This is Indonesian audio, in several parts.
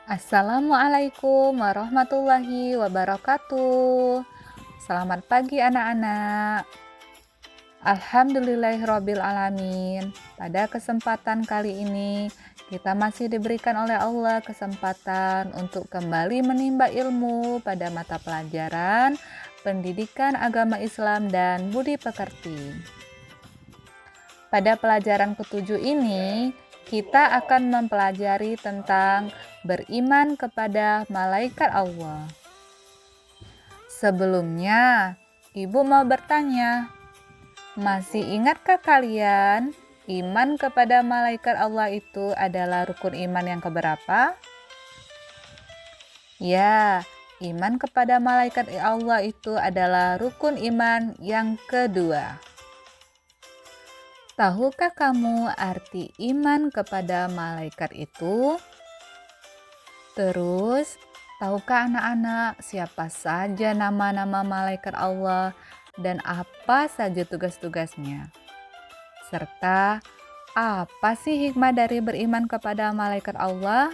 Assalamualaikum warahmatullahi wabarakatuh. Selamat pagi anak-anak. Alhamdulillahirabbil alamin. Pada kesempatan kali ini, kita masih diberikan oleh Allah kesempatan untuk kembali menimba ilmu pada mata pelajaran Pendidikan Agama Islam dan Budi Pekerti. Pada pelajaran ketujuh ini, kita akan mempelajari tentang beriman kepada malaikat Allah. Sebelumnya, Ibu mau bertanya, masih ingatkah kalian iman kepada malaikat Allah itu adalah rukun iman yang keberapa? Ya, iman kepada malaikat Allah itu adalah rukun iman yang kedua. Tahukah kamu arti iman kepada malaikat itu? Terus, tahukah anak-anak siapa saja nama-nama malaikat Allah dan apa saja tugas-tugasnya? Serta, apa sih hikmah dari beriman kepada malaikat Allah?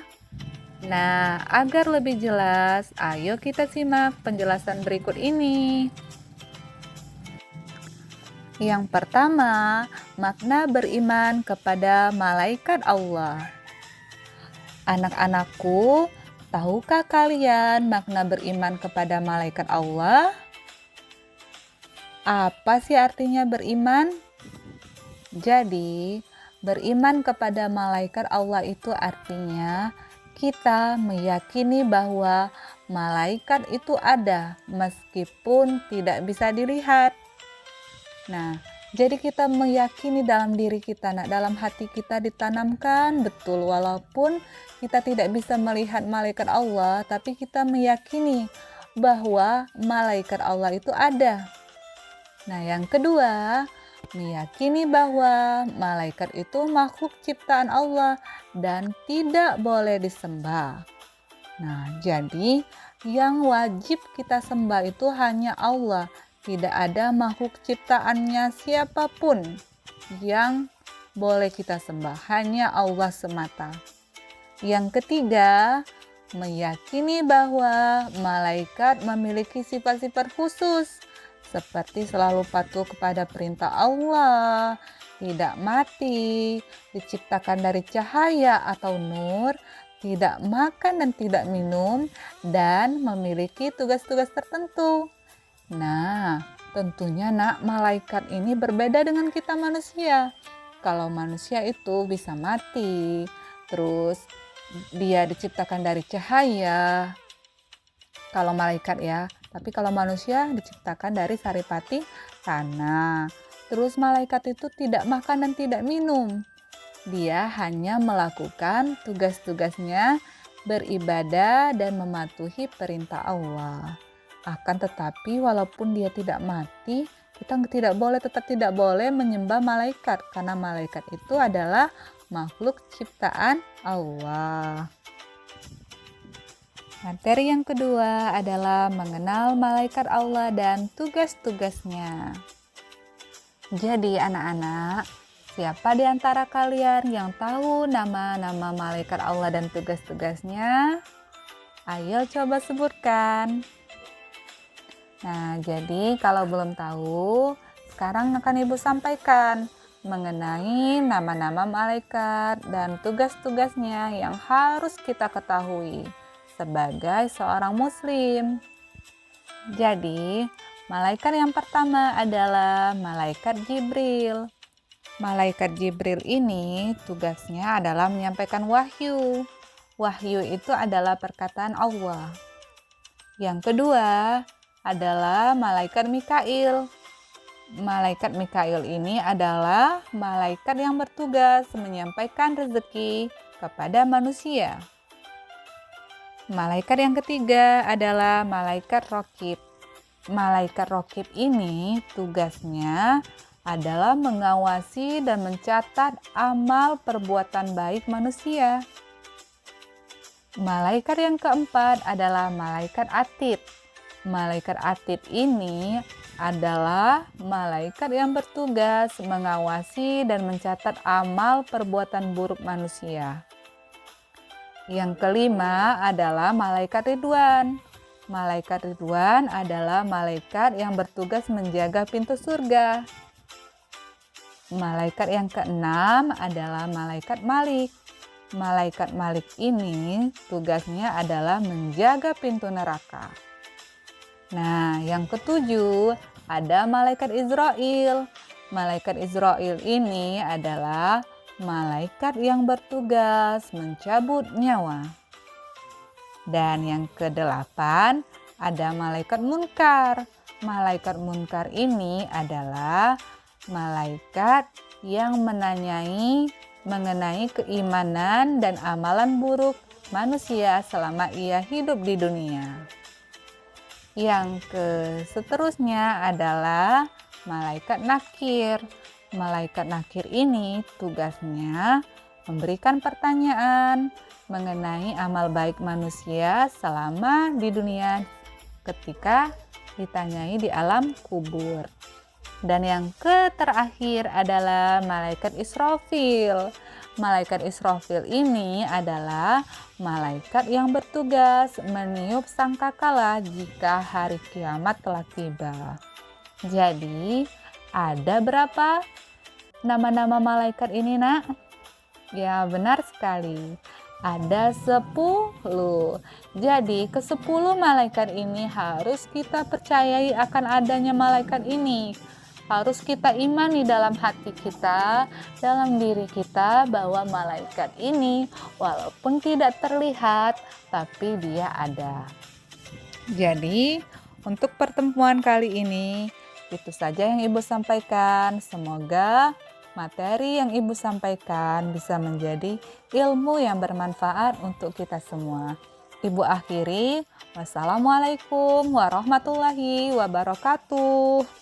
Nah, agar lebih jelas, ayo kita simak penjelasan berikut ini. Yang pertama, makna beriman kepada malaikat Allah. Anak-anakku, tahukah kalian makna beriman kepada malaikat Allah? Apa sih artinya beriman? Jadi, beriman kepada malaikat Allah itu artinya kita meyakini bahwa malaikat itu ada meskipun tidak bisa dilihat. Nah, jadi kita meyakini dalam diri kita, dalam hati kita ditanamkan betul walaupun kita tidak bisa melihat malaikat Allah, tapi kita meyakini bahwa malaikat Allah itu ada. Nah, yang kedua, meyakini bahwa malaikat itu makhluk ciptaan Allah dan tidak boleh disembah. Nah, jadi yang wajib kita sembah itu hanya Allah. Tidak ada makhluk ciptaannya siapapun yang boleh kita sembah, hanya Allah semata. Yang ketiga, meyakini bahwa malaikat memiliki sifat-sifat khusus, seperti selalu patuh kepada perintah Allah, tidak mati, diciptakan dari cahaya atau nur, tidak makan dan tidak minum, dan memiliki tugas-tugas tertentu. Nah, tentunya malaikat ini berbeda dengan kita manusia. Kalau manusia itu bisa mati, terus dia diciptakan dari cahaya. Kalau malaikat ya, tapi kalau manusia diciptakan dari saripati tanah. Terus malaikat itu tidak makan dan tidak minum. Dia hanya melakukan tugas-tugasnya, beribadah dan mematuhi perintah Allah. Akan tetapi walaupun dia tidak mati, kita tetap tidak boleh menyembah malaikat karena malaikat itu adalah makhluk ciptaan Allah. Materi yang kedua adalah mengenal malaikat Allah dan tugas-tugasnya. Jadi anak-anak, siapa di antara kalian yang tahu nama-nama malaikat Allah dan tugas-tugasnya? Ayo coba sebutkan. Nah, jadi kalau belum tahu, sekarang akan Ibu sampaikan mengenai nama-nama malaikat dan tugas-tugasnya yang harus kita ketahui sebagai seorang muslim. Jadi, malaikat yang pertama adalah malaikat Jibril. Malaikat Jibril ini tugasnya adalah menyampaikan wahyu. Wahyu itu adalah perkataan Allah. Yang kedua adalah malaikat Mikail. Malaikat Mikail ini adalah malaikat yang bertugas menyampaikan rezeki kepada manusia. Malaikat yang ketiga adalah malaikat Raqib. Malaikat Raqib ini tugasnya adalah mengawasi dan mencatat amal perbuatan baik manusia. Malaikat yang keempat adalah malaikat Atid. Malaikat Atid ini adalah malaikat yang bertugas mengawasi dan mencatat amal perbuatan buruk manusia. Yang kelima adalah malaikat Ridwan. Malaikat Ridwan adalah malaikat yang bertugas menjaga pintu surga. Malaikat yang keenam adalah malaikat Malik. Malaikat Malik ini tugasnya adalah menjaga pintu neraka. Nah, yang ketujuh ada malaikat Israel. Malaikat Israel ini adalah malaikat yang bertugas mencabut nyawa. Dan yang kedelapan ada malaikat Munkar. Malaikat Munkar ini adalah malaikat yang menanyai mengenai keimanan dan amalan buruk manusia selama ia hidup di dunia. Yang seterusnya adalah malaikat Nakir. Malaikat Nakir ini tugasnya memberikan pertanyaan mengenai amal baik manusia selama di dunia ketika ditanyai di alam kubur. Dan yang terakhir adalah malaikat Israfil. Malaikat Israfil ini adalah malaikat yang bertugas meniup sangkakala jika hari kiamat telah tiba. Jadi, ada berapa nama-nama malaikat ini, Nak? Ya, benar sekali. Ada 10. Jadi, ke-10 malaikat ini harus kita percayai akan adanya malaikat ini. Harus kita imani dalam hati kita, dalam diri kita bahwa malaikat ini walaupun tidak terlihat, tapi dia ada. Jadi, untuk pertemuan kali ini, itu saja yang Ibu sampaikan. Semoga materi yang Ibu sampaikan bisa menjadi ilmu yang bermanfaat untuk kita semua. Ibu akhiri, wassalamualaikum warahmatullahi wabarakatuh.